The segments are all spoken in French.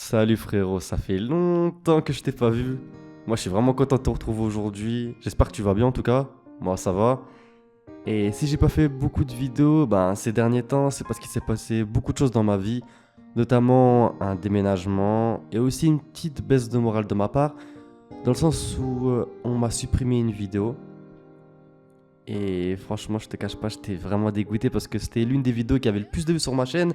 Salut frérot, ça fait longtemps que je t'ai pas vu. Moi je suis vraiment content de te retrouver aujourd'hui. J'espère que tu vas bien en tout cas. Moi ça va. Et si j'ai pas fait beaucoup de vidéos, ces derniers temps, c'est parce qu'il s'est passé beaucoup de choses dans ma vie, notamment un déménagement et aussi une petite baisse de morale de ma part, dans le sens où on m'a supprimé une vidéo. Et franchement, je te cache pas, j'étais vraiment dégoûté parce que c'était l'une des vidéos qui avait le plus de vues sur ma chaîne.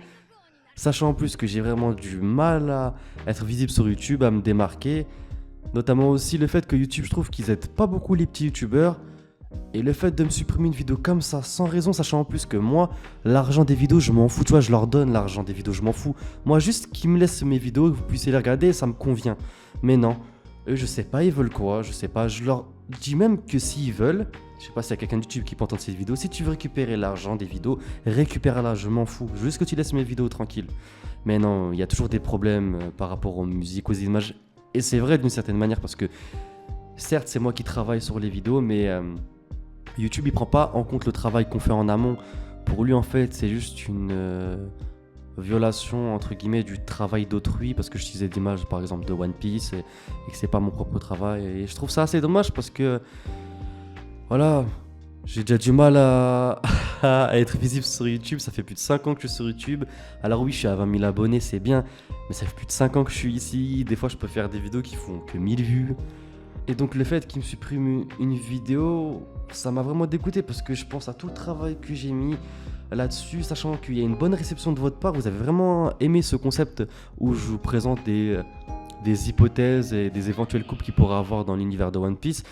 Sachant en plus que j'ai vraiment du mal à être visible sur YouTube, à me démarquer. Notamment aussi le fait que YouTube, je trouve qu'ils aident pas beaucoup les petits YouTubeurs. Et le fait de me supprimer une vidéo comme ça, sans raison, sachant en plus que moi, l'argent des vidéos, je m'en fous. Tu vois, je leur donne l'argent des vidéos, je m'en fous. Moi, juste qu'ils me laissent mes vidéos, que vous puissiez les regarder, ça me convient. Mais non, eux, je sais pas, ils veulent quoi, je sais pas. Je leur dis même que s'ils veulent, je sais pas s'il y a quelqu'un de YouTube qui peut entendre cette vidéo, si tu veux récupérer l'argent des vidéos, récupère-la, je m'en fous. Je veux juste que tu laisses mes vidéos tranquilles. Mais non, il y a toujours des problèmes par rapport aux musiques, aux images. Et c'est vrai d'une certaine manière parce que, certes, c'est moi qui travaille sur les vidéos, mais YouTube, il prend pas en compte le travail qu'on fait en amont. Pour lui, en fait, c'est juste une violation, entre guillemets, du travail d'autrui parce que j'utilisais des images, par exemple, de One Piece et que c'est pas mon propre travail. Et je trouve ça assez dommage parce que, voilà, j'ai déjà du mal à être visible sur YouTube. Ça fait plus de 5 ans que je suis sur YouTube. Alors oui, je suis à 20 000 abonnés, c'est bien. Mais ça fait plus de 5 ans que je suis ici. Des fois, je peux faire des vidéos qui font que 1000 vues. Et donc le fait qu'il me supprime une vidéo, ça m'a vraiment dégoûté parce que je pense à tout le travail que j'ai mis là-dessus, sachant qu'il y a une bonne réception de votre part. Vous avez vraiment aimé ce concept où je vous présente des hypothèses et des éventuels couples qu'il pourrait avoir dans l'univers de One Piece.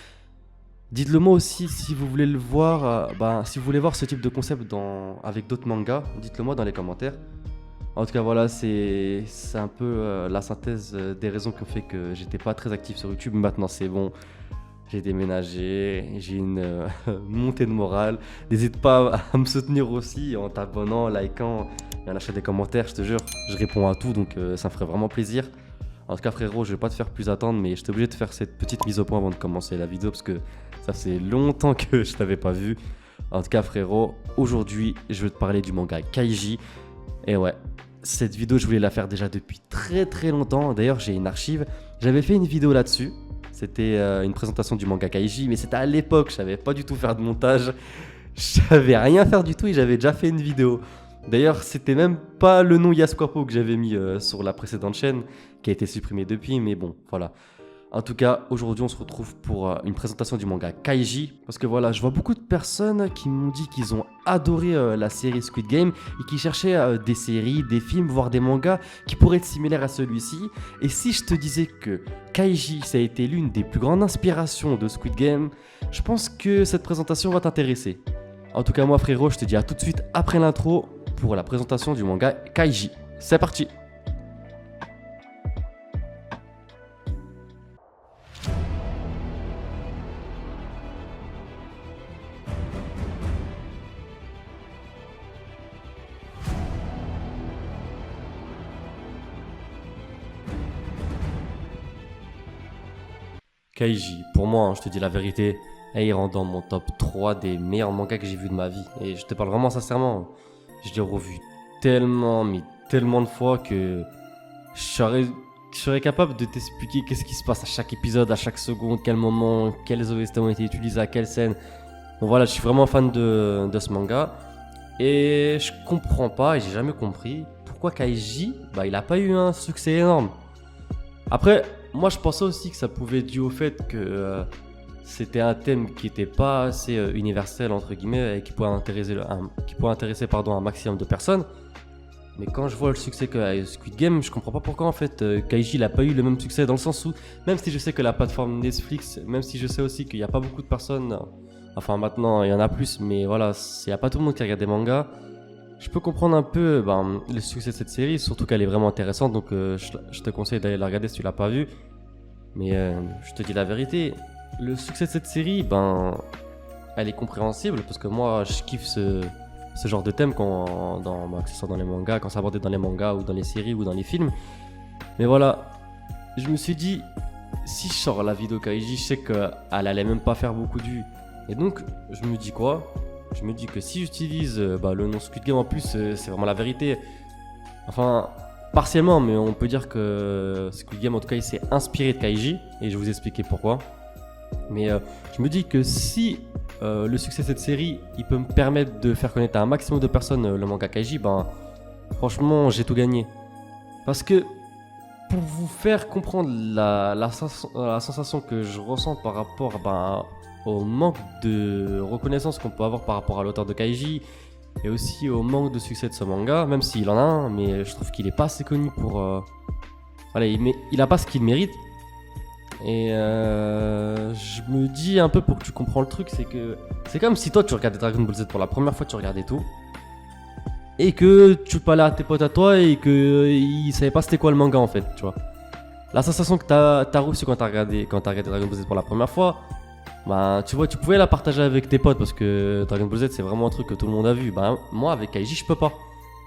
Dites-le moi aussi si vous voulez le voir, si vous voulez voir ce type de concept avec d'autres mangas, dites-le moi dans les commentaires. En tout cas, voilà, c'est un peu la synthèse des raisons qui ont fait que j'étais pas très actif sur YouTube. Maintenant, c'est bon, j'ai déménagé, j'ai une montée de morale. N'hésite pas à me soutenir aussi en t'abonnant, en likant et en lâchant des commentaires, je te jure. Je réponds à tout, donc ça me ferait vraiment plaisir. En tout cas, frérot, je vais pas te faire plus attendre, mais j'étais obligé de faire cette petite mise au point avant de commencer la vidéo parce que ça fait longtemps que je t'avais pas vu. En tout cas, frérot, aujourd'hui, je vais te parler du manga Kaiji. Et ouais, cette vidéo, je voulais la faire déjà depuis très très longtemps. D'ailleurs, j'ai une archive. J'avais fait une vidéo là-dessus. C'était une présentation du manga Kaiji, mais c'était à l'époque. Je savais pas du tout faire de montage. Je savais rien faire du tout et j'avais déjà fait une vidéo. D'ailleurs, c'était même pas le nom Yasquapo que j'avais mis sur la précédente chaîne, qui a été supprimée depuis, mais bon, voilà. En tout cas, aujourd'hui, on se retrouve pour une présentation du manga Kaiji. Parce que voilà, je vois beaucoup de personnes qui m'ont dit qu'ils ont adoré la série Squid Game et qui cherchaient des séries, des films, voire des mangas qui pourraient être similaires à celui-ci. Et si je te disais que Kaiji, ça a été l'une des plus grandes inspirations de Squid Game, je pense que cette présentation va t'intéresser. En tout cas, moi, frérot, je te dis à tout de suite après l'intro pour la présentation du manga Kaiji. C'est parti! Kaiji, pour moi, je te dis la vérité, il rentre dans mon top 3 des meilleurs mangas que j'ai vu de ma vie. Et je te parle vraiment sincèrement, je l'ai revu tellement, mais tellement de fois que je serais, je serais capable de t'expliquer qu'est-ce qui se passe à chaque épisode, à chaque seconde, quel moment, quelles OST ont été utilisées à quelle scène. Donc voilà, je suis vraiment fan de ce manga. Et je comprends pas, et j'ai jamais compris, pourquoi Kaiji, il a pas eu un succès énorme. Après, moi je pensais aussi que ça pouvait être dû au fait que c'était un thème qui n'était pas assez universel entre guillemets et qui pourrait intéresser, un maximum de personnes. Mais quand je vois le succès que a eu Squid Game, je comprends pas pourquoi en fait Kaiji n'a pas eu le même succès dans le sens où, même si je sais que la plateforme Netflix, même si je sais aussi qu'il n'y a pas beaucoup de personnes, enfin maintenant il y en a plus, mais voilà, il n'y a pas tout le monde qui regarde des mangas. Je peux comprendre un peu le succès de cette série, surtout qu'elle est vraiment intéressante, donc je te conseille d'aller la regarder si tu l'as pas vue. Mais je te dis la vérité, le succès de cette série, elle est compréhensible parce que moi je kiffe ce genre de thème que ce soit dans les mangas, quand c'est abordé dans les mangas ou dans les séries ou dans les films. Mais voilà, je me suis dit, si je sors la vidéo Kaiji, je sais qu'elle allait même pas faire beaucoup de vues. Et donc, je me dis quoi? Je me dis que si j'utilise le nom Squid Game en plus, c'est vraiment la vérité. Enfin, partiellement, mais on peut dire que Squid Game, en tout cas, il s'est inspiré de Kaiji, et je vais vous expliquer pourquoi. Mais je me dis que si le succès de cette série, il peut me permettre de faire connaître à un maximum de personnes le manga Kaiji, ben franchement, j'ai tout gagné. Parce que pour vous faire comprendre la sensation que je ressens par rapport au manque de reconnaissance qu'on peut avoir par rapport à l'auteur de Kaiji, et aussi au manque de succès de ce manga, même s'il en a un, mais je trouve qu'il est pas assez connu pour... Voilà, il a pas ce qu'il mérite. Et je me dis un peu pour que tu comprends le truc, c'est que c'est comme si toi tu regardais Dragon Ball Z pour la première fois, tu regardais tout, et que tu parlais à tes potes à toi et qu'ils savaient pas c'était quoi le manga en fait, tu vois. La sensation que t'as reçue quand t'as regardé Dragon Ball Z pour la première fois, bah tu vois, tu pouvais la partager avec tes potes parce que Dragon Ball Z c'est vraiment un truc que tout le monde a vu. Bah moi avec Kaiji je peux pas.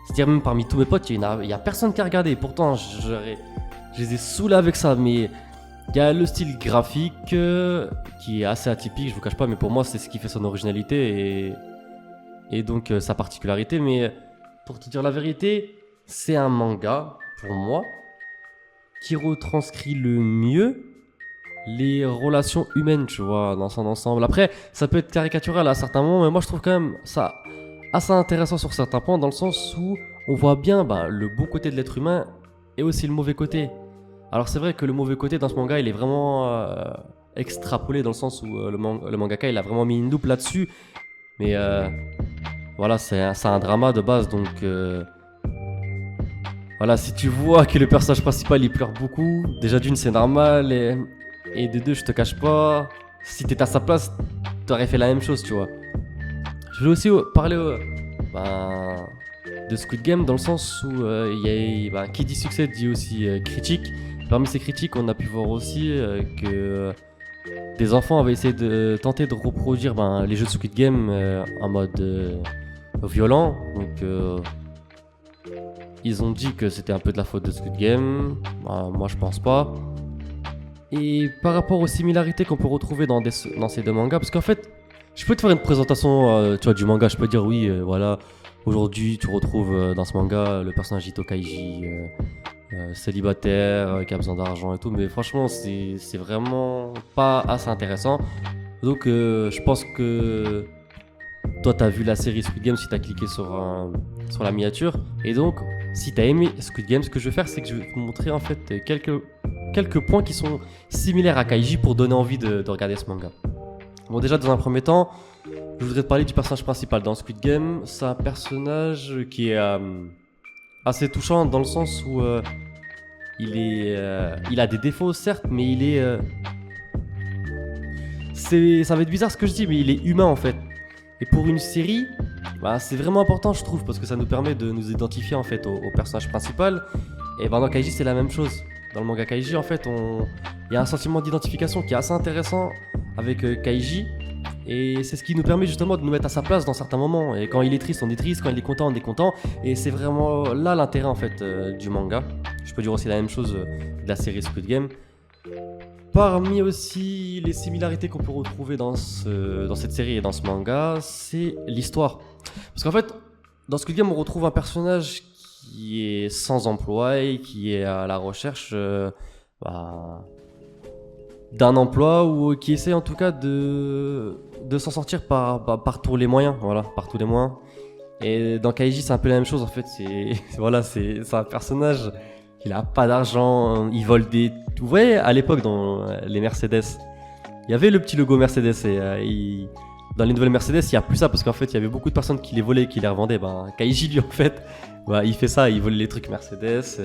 C'est-à-dire même parmi tous mes potes, il y a personne qui a regardé. Et pourtant je les ai saoulés avec ça, mais il y a le style graphique qui est assez atypique, je vous cache pas, mais pour moi c'est ce qui fait son originalité et donc sa particularité. Mais pour te dire la vérité, c'est un manga, pour moi, qui retranscrit le mieux les relations humaines, tu vois, dans son ensemble. Après, ça peut être caricatural à certains moments, mais moi je trouve quand même ça assez intéressant sur certains points, dans le sens où on voit bien le bon côté de l'être humain et aussi le mauvais côté. Alors c'est vrai que le mauvais côté dans ce manga, il est vraiment extrapolé, dans le sens où le mangaka, il a vraiment mis une loupe là-dessus. Mais voilà, c'est un drama de base, donc voilà, si tu vois que le personnage principal il pleure beaucoup, déjà d'une c'est normal, et de deux je te cache pas, si t'étais à sa place, t'aurais fait la même chose, tu vois. Je voulais aussi parler de Squid Game, dans le sens où qui dit succès dit aussi critique. Parmi ces critiques, on a pu voir aussi que des enfants avaient essayé de tenter de reproduire les jeux de Squid Game en mode violent. Donc ils ont dit que c'était un peu de la faute de Squid Game. Moi je pense pas. Et par rapport aux similarités qu'on peut retrouver dans ces deux mangas, parce qu'en fait, je peux te faire une présentation tu vois, du manga, je peux dire oui, voilà, aujourd'hui tu retrouves dans ce manga le personnage Ito Kaiji, célibataire, qui a besoin d'argent et tout, mais franchement c'est vraiment pas assez intéressant. Donc je pense que toi t'as vu la série Squid Game si t'as cliqué sur la miniature, et donc si t'as aimé Squid Game, ce que je vais faire c'est que je vais te montrer en fait quelques points qui sont similaires à Kaiji pour donner envie de regarder ce manga. Bon, déjà dans un premier temps, je voudrais te parler du personnage principal dans Squid Game. C'est un personnage qui est assez touchant, dans le sens où il a des défauts certes, mais ça va être bizarre ce que je dis, mais il est humain en fait. Et pour une série, c'est vraiment important je trouve, parce que ça nous permet de nous identifier en fait au personnage principal. Et dans Kaiji c'est la même chose. Dans le manga Kaiji en fait, il y a un sentiment d'identification qui est assez intéressant avec Kaiji. Et c'est ce qui nous permet justement de nous mettre à sa place dans certains moments. Et quand il est triste, on est triste. Quand il est content, on est content. Et c'est vraiment là l'intérêt en fait du manga. Je peux dire aussi la même chose de la série Squid Game. Parmi aussi les similarités qu'on peut retrouver dans cette série et dans ce manga, c'est l'histoire. Parce qu'en fait, dans Squid Game, on retrouve un personnage qui est sans emploi et qui est à la recherche d'un emploi, ou qui essaie en tout cas de s'en sortir par tous les moyens, voilà, par tous les moyens. Et dans Kaiji c'est un peu la même chose en fait, c'est un personnage, il a pas d'argent, il vole vous voyez à l'époque dans les Mercedes, il y avait le petit logo Mercedes, et dans les nouvelles Mercedes il y a plus ça, parce qu'en fait il y avait beaucoup de personnes qui les volaient et qui les revendaient. Kaiji lui en fait, il fait ça, il vole les trucs Mercedes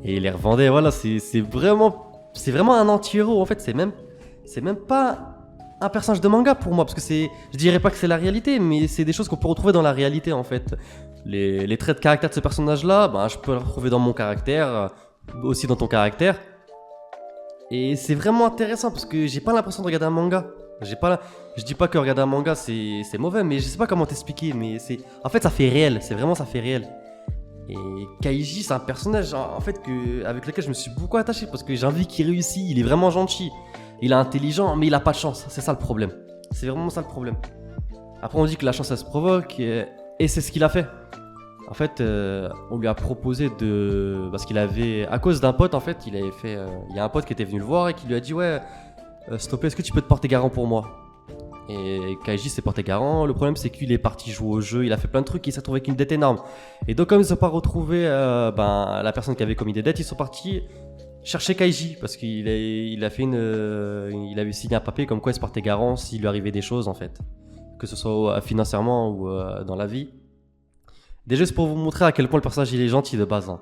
et il les revendait. Voilà, c'est vraiment un anti-héros en fait, c'est même pas un personnage de manga pour moi, parce que je dirais pas que c'est la réalité, mais c'est des choses qu'on peut retrouver dans la réalité en fait. Les traits de caractère de ce personnage là, je peux le retrouver dans mon caractère, aussi dans ton caractère. Et c'est vraiment intéressant parce que j'ai pas l'impression de regarder un manga. Je dis pas que regarder un manga c'est mauvais, mais je sais pas comment t'expliquer, mais en fait ça fait réel, ça fait réel. Et Kaiji c'est un personnage en fait avec lequel je me suis beaucoup attaché, parce que j'ai envie qu'il réussisse. Il est vraiment gentil, il est intelligent, mais il a pas de chance, c'est ça le problème. C'est vraiment ça le problème. Après on dit que la chance elle se provoque, et c'est ce qu'il a fait. En fait, on lui a proposé de... Parce qu'il avait... À cause d'un pote, en fait, il avait fait... Il y a un pote qui était venu le voir et qui lui a dit « Ouais, s'il te plaît, est-ce que tu peux te porter garant pour moi ?» Et Kaiji s'est porté garant. Le problème, c'est qu'il est parti jouer au jeu, il a fait plein de trucs, il s'est retrouvé avec une dette énorme. Et donc, comme ils ne sont pas retrouvés la personne qui avait commis des dettes, ils sont partis chercher Kaiji parce il a fait il avait signé un papier comme quoi il se portait garant s'il lui arrivait des choses, en fait, que ce soit financièrement ou dans la vie. Déjà, c'est pour vous montrer à quel point le personnage il est gentil de base, hein.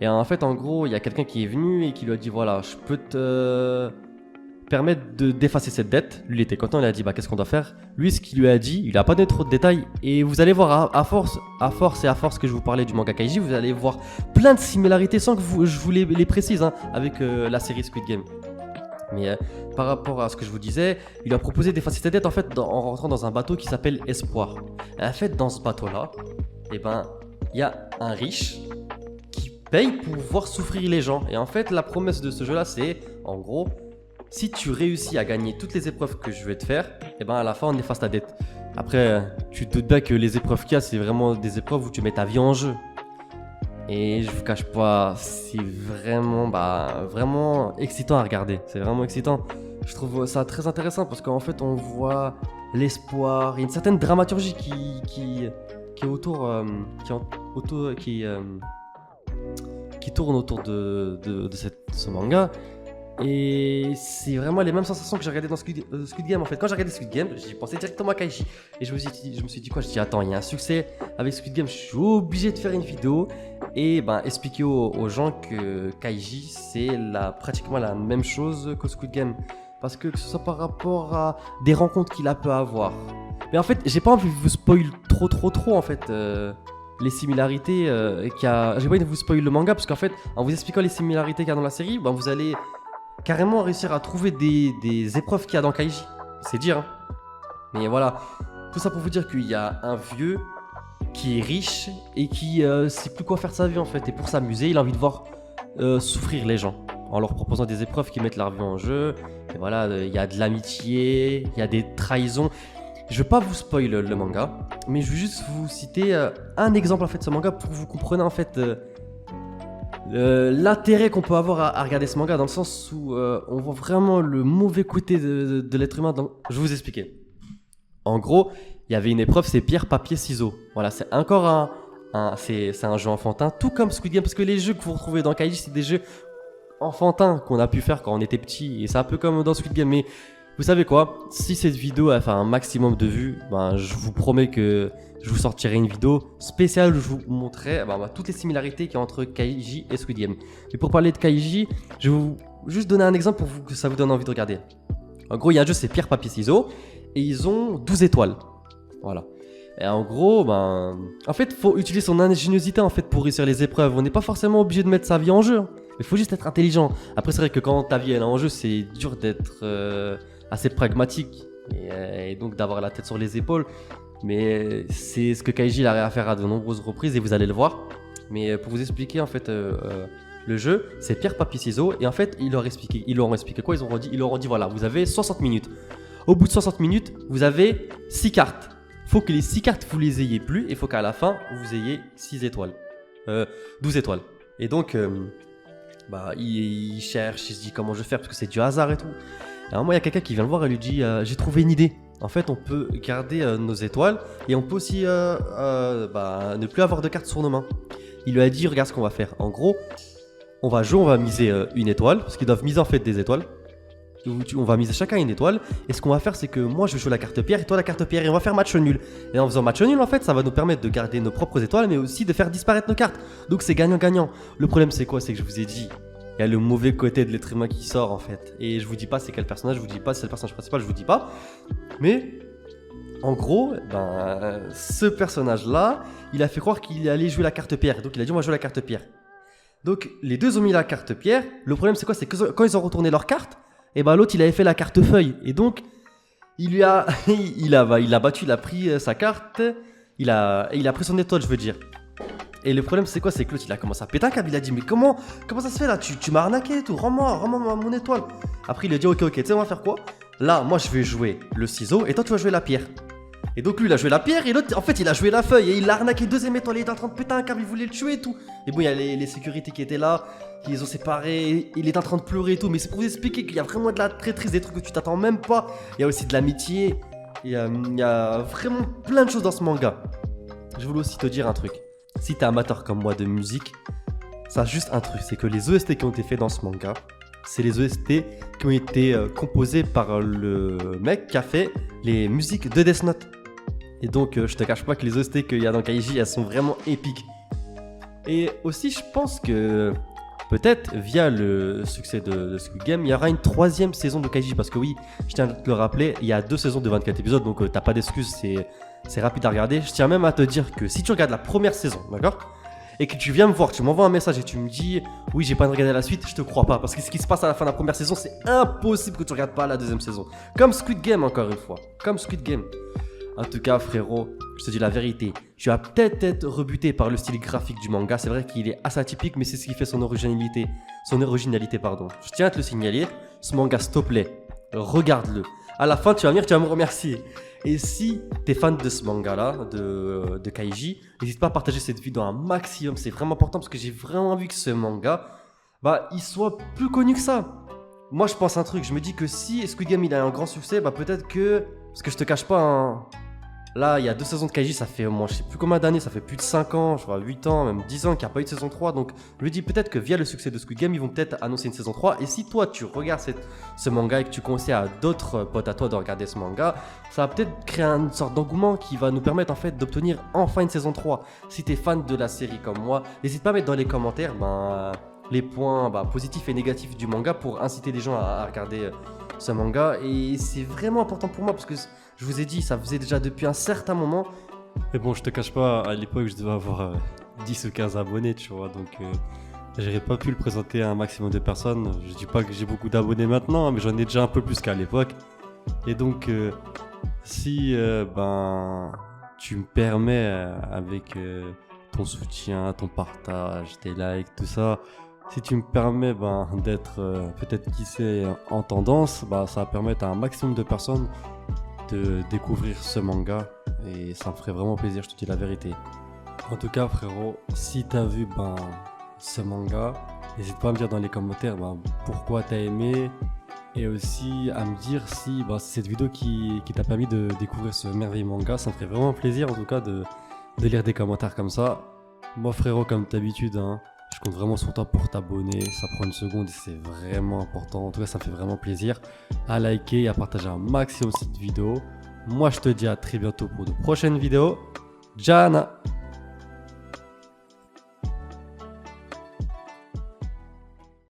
Et en fait, en gros, il y a quelqu'un qui est venu et qui lui a dit voilà, je peux te permettre d'effacer cette dette. Lui, il était content, il a dit bah qu'est-ce qu'on doit faire. Lui, ce qu'il lui a dit, il a pas donné trop de détails. Et vous allez voir, à force que je vous parlais du manga Kaiji, vous allez voir plein de similarités sans que je vous les précise, hein, avec la série Squid Game. Mais par rapport à ce que je vous disais, il a proposé d'effacer cette dette en fait en rentrant dans un bateau qui s'appelle Espoir. Et en fait, dans ce bateau-là, eh ben, il y a un riche qui paye pour voir souffrir les gens. Et en fait, la promesse de ce jeu-là, c'est en gros, si tu réussis à gagner toutes les épreuves que je vais te faire, et ben à la fin on efface ta dette. Après, tu te doutes bien que les épreuves qu'il y a, c'est vraiment des épreuves où tu mets ta vie en jeu. Et je vous cache pas, c'est vraiment excitant à regarder. C'est vraiment excitant. Je trouve ça très intéressant parce qu'en fait on voit l'espoir, il y a une certaine dramaturgie qui est autour, qui tourne autour de ce manga. Et c'est vraiment les mêmes sensations que j'ai regardé dans Squid Game en fait. Quand j'ai regardé Squid Game, j'ai pensé directement à Kaiji. Et je me suis dit quoi? Je dis attends, il y a un succès avec Squid Game, je suis obligé de faire une vidéo et expliquer aux gens que Kaiji c'est pratiquement la même chose que Squid Game. Parce que ce soit par rapport à des rencontres qu'il a pu avoir. Mais en fait, j'ai pas envie de vous spoil trop en fait. Les similarités j'ai pas envie de vous spoil le manga parce qu'en fait, en vous expliquant les similarités qu'il y a dans la série, vous allez carrément réussir à trouver des épreuves qu'il y a dans Kaiji. C'est dire, hein. Mais voilà, tout ça pour vous dire qu'il y a un vieux qui est riche et qui sait plus quoi faire de sa vie en fait. Et pour s'amuser, il a envie de voir souffrir les gens en leur proposant des épreuves qui mettent leur vie en jeu. Et voilà, il y a de l'amitié, il y a des trahisons. Je vais pas vous spoil le manga, mais je vais juste vous citer un exemple en fait de ce manga pour que vous compreniez en fait l'intérêt qu'on peut avoir à regarder ce manga, dans le sens où on voit vraiment le mauvais côté de l'être humain. Je vais vous expliquer. En gros, il y avait une épreuve, c'est pierre, papier, ciseaux. Voilà, c'est encore c'est un jeu enfantin, tout comme Squid Game, parce que les jeux que vous retrouvez dans Kaiji, c'est des jeux enfantins qu'on a pu faire quand on était petit, et c'est un peu comme dans Squid Game. Mais vous savez quoi, si cette vidéo a fait un maximum de vues, je vous promets que je vous sortirai une vidéo spéciale où je vous montrerai toutes les similarités qu'il y a entre Kaiji et Squid Game. Et pour parler de Kaiji, je vais vous juste donner un exemple pour que ça vous donne envie de regarder. En gros, il y a un jeu, c'est pierre, papier, ciseaux, et ils ont 12 étoiles. Voilà. Et en gros, en fait, faut utiliser son ingéniosité en fait pour réussir les épreuves. On n'est pas forcément obligé de mettre sa vie en jeu. Il faut juste être intelligent. Après, c'est vrai que quand ta vie elle est en jeu, c'est dur d'être assez pragmatique et donc d'avoir la tête sur les épaules. Mais c'est ce que Kaiji a à faire à de nombreuses reprises et vous allez le voir. Mais pour vous expliquer en fait le jeu, c'est pierre, papier, ciseaux. Et en fait, ils leur ont expliqué quoi? Ils leur ont dit voilà, vous avez 60 minutes. Au bout de 60 minutes, vous avez 6 cartes. Faut que les 6 cartes, vous les ayez plus. Et il faut qu'à la fin, vous ayez 6 étoiles. 12 étoiles. Et donc, il cherche, il se dit comment je vais faire parce que c'est du hasard et tout. Et à un moment, il y a quelqu'un qui vient le voir et lui dit j'ai trouvé une idée. En fait, on peut garder nos étoiles et on peut aussi ne plus avoir de cartes sur nos mains. Il lui a dit regarde ce qu'on va faire. En gros, on va jouer, on va miser une étoile parce qu'ils doivent miser en fait des étoiles. On va miser chacun une étoile et ce qu'on va faire c'est que moi je vais jouer la carte pierre et toi la carte pierre et on va faire match nul. Et en faisant match nul en fait ça va nous permettre de garder nos propres étoiles mais aussi de faire disparaître nos cartes. Donc c'est gagnant-gagnant. Le problème c'est quoi? C'est que je vous ai dit il y a le mauvais côté de l'être humain qui sort en fait. Et je vous dis pas c'est quel personnage, je vous dis pas c'est le personnage principal, je vous dis pas. Mais en gros, ce personnage là il a fait croire qu'il allait jouer la carte pierre. Donc il a dit on va jouer la carte pierre. Donc les deux ont mis la carte pierre. Le problème c'est quoi? C'est que quand ils ont retourné leur carte, et l'autre il avait fait la carte feuille et donc il a battu, il a pris sa carte, il a pris son étoile je veux dire. Et le problème c'est quoi? C'est que l'autre il a commencé à péter un câble, il a dit mais comment ça se fait là, tu m'as arnaqué et tout, rends-moi mon étoile. Après il a dit ok tu sais on va faire quoi? Là moi je vais jouer le ciseau et toi tu vas jouer la pierre. Et donc lui il a joué la pierre et l'autre en fait il a joué la feuille et il l'a arnaqué deuxième étoile, il était en train de péter un câble, il voulait le tuer et tout. Et bon il y a les sécurités qui étaient là, qui les ont séparés, il est en train de pleurer et tout, mais c'est pour vous expliquer qu'il y a vraiment de la traîtrise, des trucs que tu t'attends même pas. Il y a aussi de l'amitié, il y a vraiment plein de choses dans ce manga. Je voulais aussi te dire un truc, si t'es amateur comme moi de musique, ça a juste un truc, c'est que les OST qui ont été faits dans ce manga, c'est les OST qui ont été composés par le mec qui a fait les musiques de Death Note. Et donc, je te cache pas que les OST qu'il y a dans Kaiji, elles sont vraiment épiques. Et aussi, je pense que peut-être via le succès de Squid Game, il y aura une 3e saison de Kaiji. Parce que oui, je tiens à te le rappeler, il y a 2 saisons de 24 épisodes, donc t'as pas d'excuses, c'est rapide à regarder. Je tiens même à te dire que si tu regardes la première saison, d'accord ? Et que tu viens me voir, tu m'envoies un message et tu me dis oui j'ai pas regardé la suite, je te crois pas. Parce que ce qui se passe à la fin de la première saison, c'est impossible que tu regardes pas la 2e saison. Comme Squid Game encore une fois, comme Squid Game. En tout cas frérot, je te dis la vérité, tu vas peut-être être rebuté par le style graphique du manga. C'est vrai qu'il est assez atypique mais c'est ce qui fait son originalité, pardon. Je tiens à te le signaler, ce manga s'il te plaît, regarde-le. À la fin tu vas venir, tu vas me remercier. Et si t'es fan de ce manga là, de Kaiji, n'hésite pas à partager cette vidéo un maximum, c'est vraiment important parce que j'ai vraiment envie que ce manga, il soit plus connu que ça. Moi je pense un truc, je me dis que si Squid Game il a un grand succès, peut-être que, parce que je te cache pas, hein, là il y a 2 saisons de Kaiji, ça fait au moins je sais plus combien d'années, ça fait plus de 5 ans, je crois 8 ans, même 10 ans qu'il n'y a pas eu de saison 3, donc je me dis peut-être que via le succès de Squid Game, ils vont peut-être annoncer une saison 3, et si toi tu regardes ce manga et que tu conseilles à d'autres potes à toi de regarder ce manga, ça va peut-être créer une sorte d'engouement qui va nous permettre en fait d'obtenir enfin une saison 3. Si t'es fan de la série comme moi, n'hésite pas à mettre dans les commentaires les points positifs et négatifs du manga pour inciter les gens à regarder ce manga. Et c'est vraiment important pour moi parce que je vous ai dit, ça faisait déjà depuis un certain moment. Mais bon, je te cache pas, à l'époque je devais avoir 10 ou 15 abonnés, tu vois, donc j'aurais pas pu le présenter à un maximum de personnes. Je dis pas que j'ai beaucoup d'abonnés maintenant, mais j'en ai déjà un peu plus qu'à l'époque. Et donc si tu me permets avec ton soutien, ton partage, tes likes, tout ça, si tu me permets d'être peut-être qui sait en tendance, ça va permettre à un maximum de personnes de découvrir ce manga et ça me ferait vraiment plaisir, je te dis la vérité. En tout cas frérot, si t'as vu ce manga, n'hésite pas à me dire dans les commentaires pourquoi t'as aimé. Et aussi à me dire si c'est cette vidéo qui t'a permis de découvrir ce merveilleux manga. Ça me ferait vraiment plaisir en tout cas de lire des commentaires comme ça. Moi frérot, comme d'habitude, je compte vraiment sur toi pour t'abonner. Ça prend une seconde et c'est vraiment important. En tout cas ça me fait vraiment plaisir à liker et à partager un maximum cette vidéo. Moi je te dis à très bientôt pour de prochaines vidéos. Jana!